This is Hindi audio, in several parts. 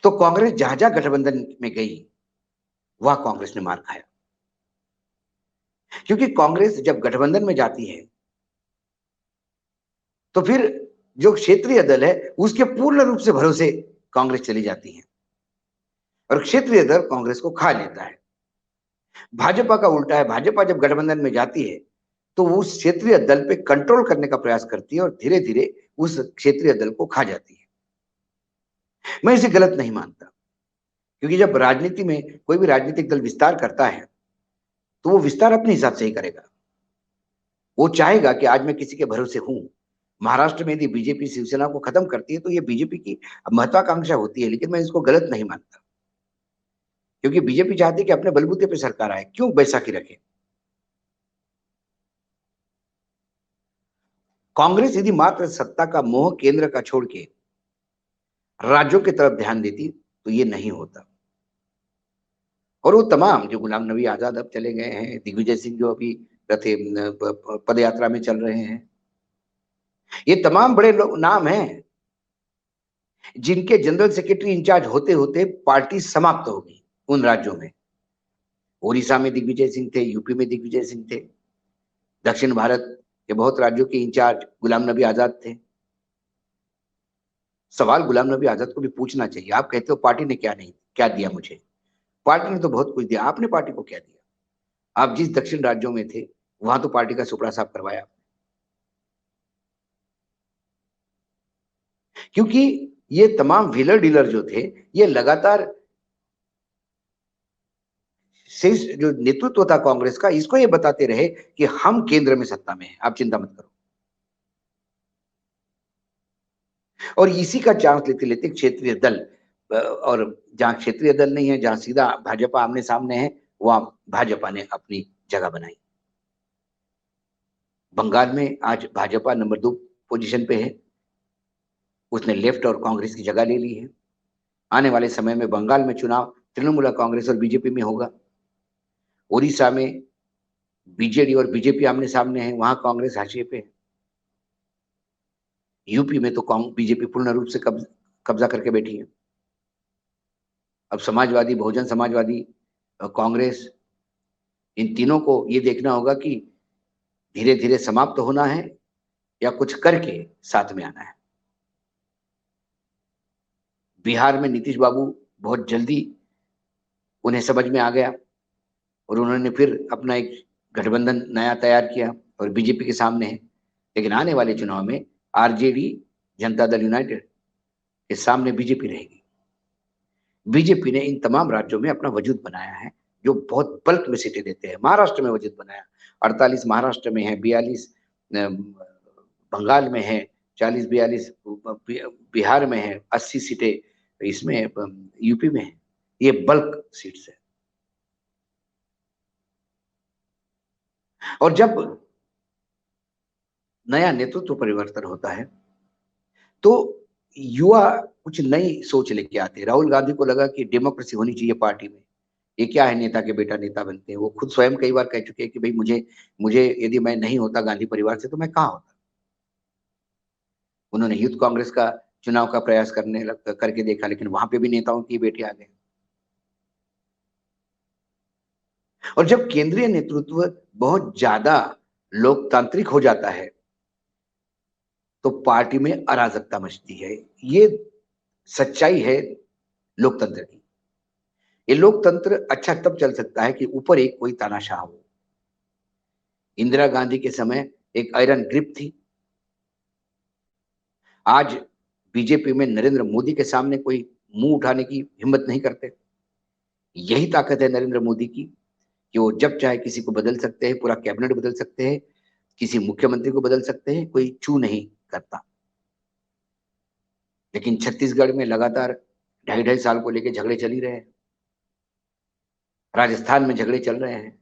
तो कांग्रेस जहां जहां गठबंधन में गई वह कांग्रेस ने मार खाया, क्योंकि कांग्रेस जब गठबंधन में जाती है तो फिर जो क्षेत्रीय दल है उसके पूर्ण रूप से भरोसे कांग्रेस चली जाती है और क्षेत्रीय दल कांग्रेस को खा लेता है। भाजपा का उल्टा है, भाजपा जब गठबंधन में जाती है तो वो उस क्षेत्रीय दल पे कंट्रोल करने का प्रयास करती है और धीरे धीरे उस क्षेत्रीय दल को खा जाती है। मैं इसे गलत नहीं मानता, क्योंकि जब राजनीति में कोई भी राजनीतिक दल विस्तार करता है तो वो विस्तार अपने हिसाब से ही करेगा। वो चाहेगा कि आज मैं किसी के भरोसे हूं। महाराष्ट्र में यदि बीजेपी शिवसेना को खत्म करती है तो ये बीजेपी की महत्वाकांक्षा होती है, लेकिन मैं इसको गलत नहीं मानता, क्योंकि बीजेपी चाहती है कि अपने बलबूते पे सरकार आए, क्यों बैसाखी रखे। कांग्रेस यदि मात्र सत्ता का मोह केंद्र का छोड़ के राज्यों की तरफ ध्यान देती तो ये नहीं होता। और वो तमाम जो गुलाम नबी आजाद अब चले गए हैं, दिग्विजय सिंह जो अभी रथे पद यात्रा में चल रहे हैं, ये तमाम बड़े लोग नाम हैं जिनके जनरल सेक्रेटरी इंचार्ज होते होते पार्टी समाप्त हो गई उन राज्यों में। ओडिशा में दिग्विजय सिंह थे, यूपी में दिग्विजय सिंह थे, दक्षिण भारत के बहुत राज्यों के इंचार्ज गुलाम नबी आजाद थे। सवाल गुलाम नबी आजाद को भी पूछना चाहिए। आप कहते हो पार्टी ने क्या दिया मुझे। पार्टी ने तो बहुत कुछ दिया, आपने पार्टी को क्या दिया। आप जिस दक्षिण राज्यों में थे वहां तो पार्टी का सुपड़ा साफ करवाया, क्योंकि ये तमाम व्हीलर डीलर जो थे ये लगातार शीर्ष जो नेतृत्व था कांग्रेस का, इसको ये बताते रहे कि हम केंद्र में सत्ता में हैं, आप चिंता मत करो। और इसी का चांस लेते लेते क्षेत्रीय दल और जहां क्षेत्रीय दल नहीं है, जहां सीधा भाजपा आमने सामने है, वहां भाजपा ने अपनी जगह बनाई। बंगाल में आज भाजपा नंबर 2 पोजीशन पे है, उसने लेफ्ट और कांग्रेस की जगह ले ली है। आने वाले समय में बंगाल में चुनाव तृणमूल कांग्रेस और बीजेपी में होगा। ओडिशा में बीजेडी और बीजेपी आमने सामने है, वहां कांग्रेस हाशिए पे है। यूपी में तो बीजेपी पूर्ण रूप से कब्जा करके बैठी है। अब समाजवादी, बहुजन समाजवादी, कांग्रेस, इन तीनों को ये देखना होगा कि धीरे धीरे समाप्त होना है या कुछ करके साथ में आना है। बिहार में नीतीश बाबू बहुत जल्दी उन्हें समझ में आ गया और उन्होंने फिर अपना एक गठबंधन नया तैयार किया और बीजेपी के सामने है। लेकिन आने वाले चुनाव में आरजेडी, जनता दल यूनाइटेड के सामने बीजेपी रहेगी। बीजेपी ने इन तमाम राज्यों में अपना वजूद बनाया है, जो बहुत बल्क में सीटें देते हैं। महाराष्ट्र में वजूद बनाया, 48 महाराष्ट्र में है, 42 बंगाल में है, 40-42 बिहार में है, 80 सीटें इसमें यूपी में है। ये बल्क सीट्स है। और जब नया नेतृत्व परिवर्तन होता है तो युवा कुछ नई सोच लेके आते हैं। राहुल गांधी को लगा कि डेमोक्रेसी होनी चाहिए पार्टी में। ये क्या है, नेता के बेटा नेता बनते हैं। वो खुद स्वयं कई बार कह चुके हैं कि भाई मुझे मुझे यदि मैं नहीं होता गांधी परिवार से तो मैं कहाँ होता। उन्होंने यूथ कांग्रेस का चुनाव का प्रयास करके देखा, लेकिन वहां पे भी नेताओं की बेटे आ गए। और जब केंद्रीय नेतृत्व बहुत ज्यादा लोकतांत्रिक हो जाता है तो पार्टी में अराजकता मचती है। ये सच्चाई है लोकतंत्र की। ये लोकतंत्र अच्छा तब चल सकता है कि ऊपर एक कोई तानाशाह हो। इंदिरा गांधी के समय एक आयरन ग्रिप थी। आज बीजेपी में नरेंद्र मोदी के सामने कोई मुंह उठाने की हिम्मत नहीं करते। यही ताकत है नरेंद्र मोदी की कि वो जब चाहे किसी को बदल सकते हैं, पूरा कैबिनेट बदल सकते हैं, किसी मुख्यमंत्री को बदल सकते हैं, कोई चू नहीं करता। लेकिन छत्तीसगढ़ में लगातार 2.5 साल को लेकर झगड़े चल ही रहे हैं। राजस्थान में झगड़े चल रहे हैं।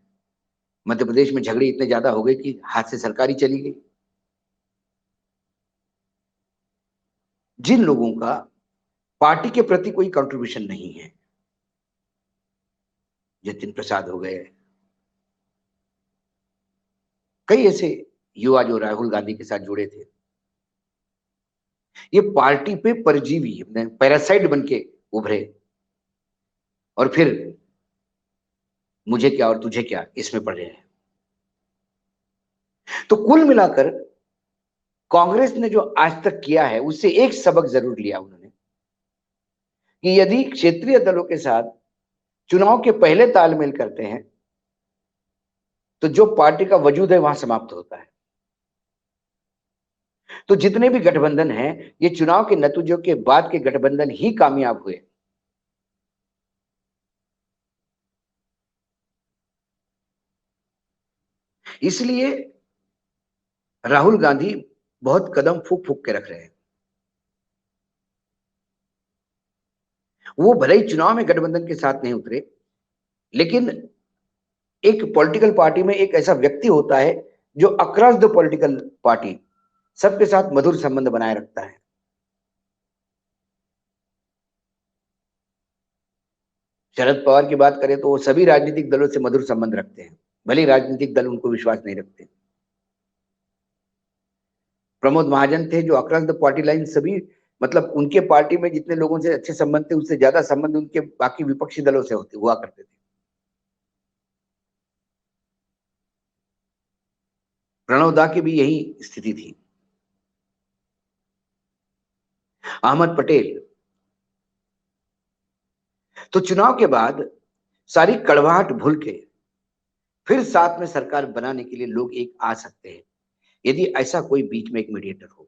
मध्य प्रदेश में झगड़े इतने ज्यादा हो गए कि हाथ से सरकारी चली गई। जिन लोगों का पार्टी के प्रति कोई कंट्रीब्यूशन नहीं है, जतिन प्रसाद हो गए, कई ऐसे युवा जो राहुल गांधी के साथ जुड़े थे, ये पार्टी पे परजीवी पैरासाइट बन के उभरे और फिर मुझे क्या और तुझे क्या इसमें पड़ रहे हैं। तो कुल मिलाकर कांग्रेस ने जो आज तक किया है उससे एक सबक जरूर लिया उन्होंने कि यदि क्षेत्रीय दलों के साथ चुनाव के पहले तालमेल करते हैं तो जो पार्टी का वजूद है वहां समाप्त होता है। तो जितने भी गठबंधन हैं ये चुनाव के नतीजों के बाद के गठबंधन ही कामयाब हुए। इसलिए राहुल गांधी बहुत कदम फूक फूक के रख रहे हैं। वो भले ही चुनाव में गठबंधन के साथ नहीं उतरे, लेकिन एक पॉलिटिकल पार्टी में एक ऐसा व्यक्ति होता है जो अक्रॉस द पॉलिटिकल पार्टी सबके साथ मधुर संबंध बनाए रखता है। शरद पवार की बात करें तो वो सभी राजनीतिक दलों से मधुर संबंध रखते हैं, भले ही राजनीतिक दल उनको विश्वास नहीं रखते। प्रमोद महाजन थे जो अक्रॉस द पार्टी लाइन सभी, मतलब उनके पार्टी में जितने लोगों से अच्छे संबंध थे उससे ज्यादा संबंध उनके बाकी विपक्षी दलों से होते हुआ करते थे। प्रणव दा की भी यही स्थिति थी। अहमद पटेल। तो चुनाव के बाद सारी कड़वाहट भूल के फिर साथ में सरकार बनाने के लिए लोग एक आ सकते हैं यदि ऐसा कोई बीच में एक मीडिएटर हो।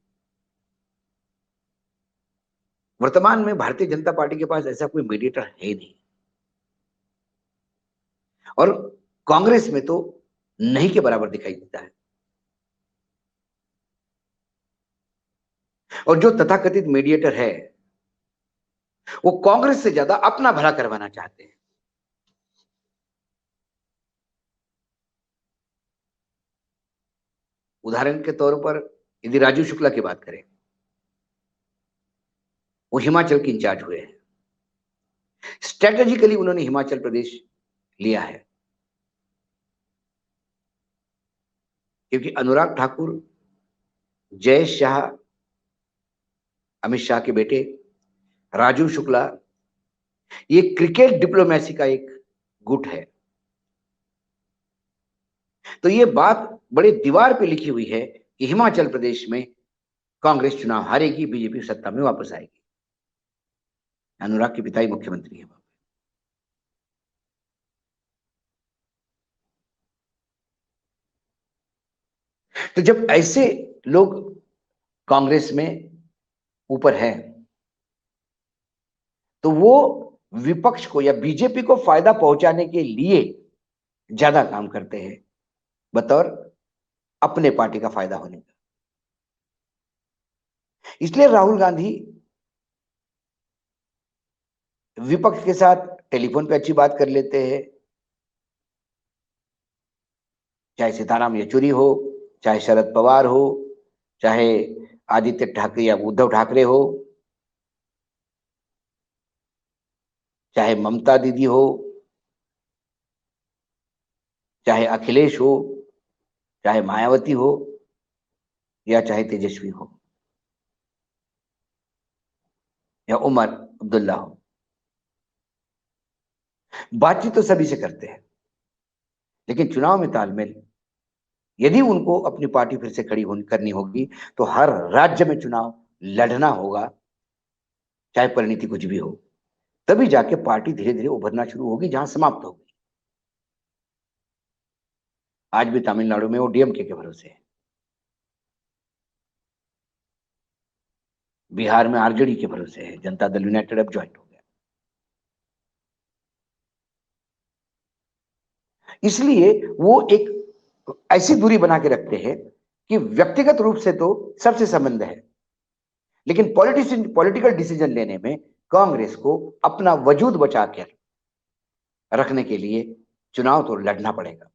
वर्तमान में भारतीय जनता पार्टी के पास ऐसा कोई मीडिएटर है नहीं, और कांग्रेस में तो नहीं के बराबर दिखाई देता है। और जो तथाकथित मीडिएटर है वो कांग्रेस से ज्यादा अपना भला करवाना चाहते हैं। उदाहरण के तौर पर यदि राजू शुक्ला की बात करें, वो हिमाचल के इंचार्ज हुए हैं। स्ट्रेटेजिकली उन्होंने हिमाचल प्रदेश लिया है क्योंकि अनुराग ठाकुर, जय शाह, अमित शाह के बेटे राजू शुक्ला, ये क्रिकेट डिप्लोमेसी का एक गुट है। तो ये बात बड़े दीवार पे लिखी हुई है कि हिमाचल प्रदेश में कांग्रेस चुनाव हारेगी, बीजेपी सत्ता में वापस आएगी। अनुराग के पिता ही मुख्यमंत्री है। तो जब ऐसे लोग कांग्रेस में ऊपर हैं तो वो विपक्ष को या बीजेपी को फायदा पहुंचाने के लिए ज्यादा काम करते हैं बतौर अपने पार्टी का फायदा होने का। इसलिए राहुल गांधी विपक्ष के साथ टेलीफोन पे अच्छी बात कर लेते हैं, चाहे सीताराम येचुरी हो, चाहे शरद पवार हो, चाहे आदित्य ठाकरे या उद्धव ठाकरे हो, चाहे ममता दीदी हो, चाहे अखिलेश हो, चाहे मायावती हो, या चाहे तेजस्वी हो, या उमर अब्दुल्ला हो। बातचीत तो सभी से करते हैं, लेकिन चुनाव में तालमेल यदि उनको अपनी पार्टी फिर से खड़ी करनी होगी तो हर राज्य में चुनाव लड़ना होगा, चाहे परिणति कुछ भी हो। तभी जाके पार्टी धीरे धीरे उभरना शुरू होगी जहां समाप्त होगी। आज भी तमिलनाडु में वो डीएमके के भरोसे है, बिहार में आरजेडी के भरोसे है, जनता दल यूनाइटेड अब ज्वाइंट हो गया। इसलिए वो एक ऐसी दूरी बना के रखते हैं कि व्यक्तिगत रूप से तो सबसे संबंध है, लेकिन पॉलिटिकल डिसीजन लेने में कांग्रेस को अपना वजूद बचा कर रखने के लिए चुनाव तो लड़ना पड़ेगा।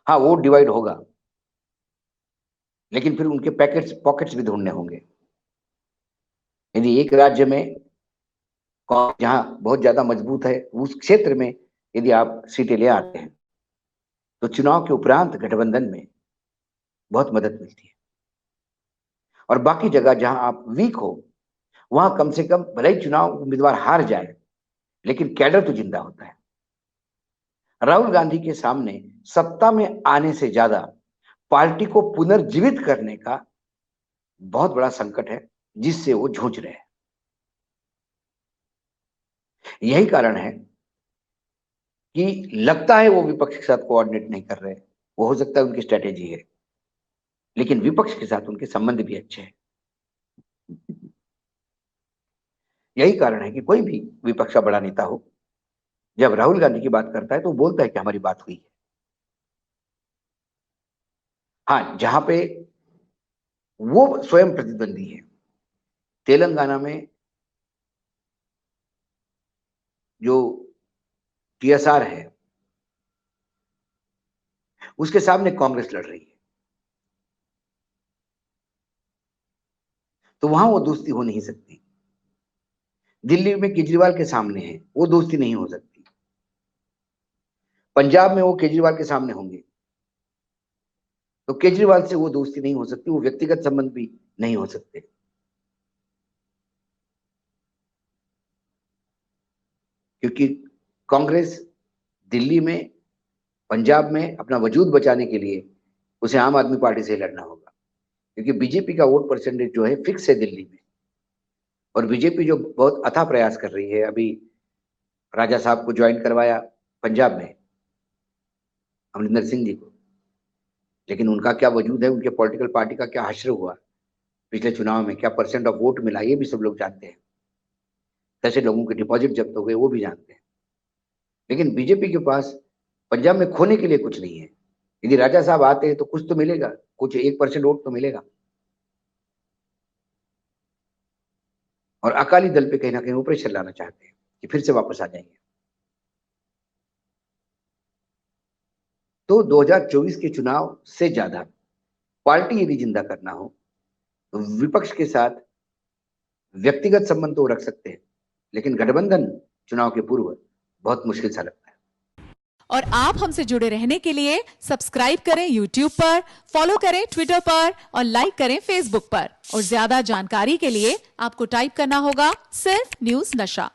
हाँ, वोट डिवाइड होगा, लेकिन फिर उनके पॉकेट्स भी ढूंढने होंगे। यदि एक राज्य में जहां बहुत ज्यादा मजबूत है उस क्षेत्र में यदि आप सीटें ले आते हैं तो चुनाव के उपरांत गठबंधन में बहुत मदद मिलती है। और बाकी जगह जहां आप वीक हो वहां कम से कम भले ही चुनाव उम्मीदवार हार जाए, लेकिन कैडर तो जिंदा होता है। राहुल गांधी के सामने सत्ता में आने से ज्यादा पार्टी को पुनर्जीवित करने का बहुत बड़ा संकट है, जिससे वो जूझ रहे हैं। यही कारण है कि लगता है वो विपक्ष के साथ कोऑर्डिनेट नहीं कर रहे। वो हो सकता है उनकी स्ट्रेटेजी है, लेकिन विपक्ष के साथ उनके संबंध भी अच्छे हैं। यही कारण है कि कोई भी विपक्ष का बड़ा नेता हो, जब राहुल गांधी की बात करता है तो बोलता है कि हमारी बात हुई है। हाँ, जहां पे वो स्वयं प्रतिद्वंदी है, तेलंगाना में जो टीएसआर है, उसके सामने कांग्रेस लड़ रही है, तो वहां वो दोस्ती हो नहीं सकती। दिल्ली में केजरीवाल के सामने है, वो दोस्ती नहीं हो सकती। पंजाब में वो केजरीवाल के सामने होंगे, तो केजरीवाल से वो दोस्ती नहीं हो सकती, वो व्यक्तिगत संबंध भी नहीं हो सकते। क्योंकि कांग्रेस दिल्ली में, पंजाब में अपना वजूद बचाने के लिए उसे आम आदमी पार्टी से लड़ना होगा, क्योंकि बीजेपी का वोट परसेंटेज जो है फिक्स है दिल्ली में। और बीजेपी जो बहुत अथाह प्रयास कर रही है, अभी राजा साहब को ज्वाइन करवाया पंजाब में, अमरिंदर सिंह जी को, लेकिन उनका क्या वजूद है, उनके पॉलिटिकल पार्टी का क्या हश्र हुआ पिछले चुनाव में, क्या परसेंट ऑफ वोट मिला, ये भी सब लोग जानते हैं। कैसे लोगों के डिपॉजिट जब्त हो गए, वो भी जानते हैं। लेकिन बीजेपी के पास पंजाब में खोने के लिए कुछ नहीं है। यदि राजा साहब आते हैं तो कुछ तो मिलेगा, कुछ 1% वोट तो मिलेगा। और अकाली दल पे कहीं ना कहीं वो प्रेशर लाना चाहते हैं कि फिर से वापस आ जाएंगे। तो 2024 के चुनाव से ज्यादा पार्टी यदि जिंदा करना हो तो विपक्ष के साथ व्यक्तिगत संबंध तो रख सकते हैं, लेकिन गठबंधन चुनाव के पूर्व बहुत मुश्किल सा लगता है। और आप हमसे जुड़े रहने के लिए सब्सक्राइब करें YouTube पर, फॉलो करें ट्विटर पर और लाइक करें Facebook पर। और ज्यादा जानकारी के लिए आपको टाइप करना होगा सिर्फ न्यूज नशा।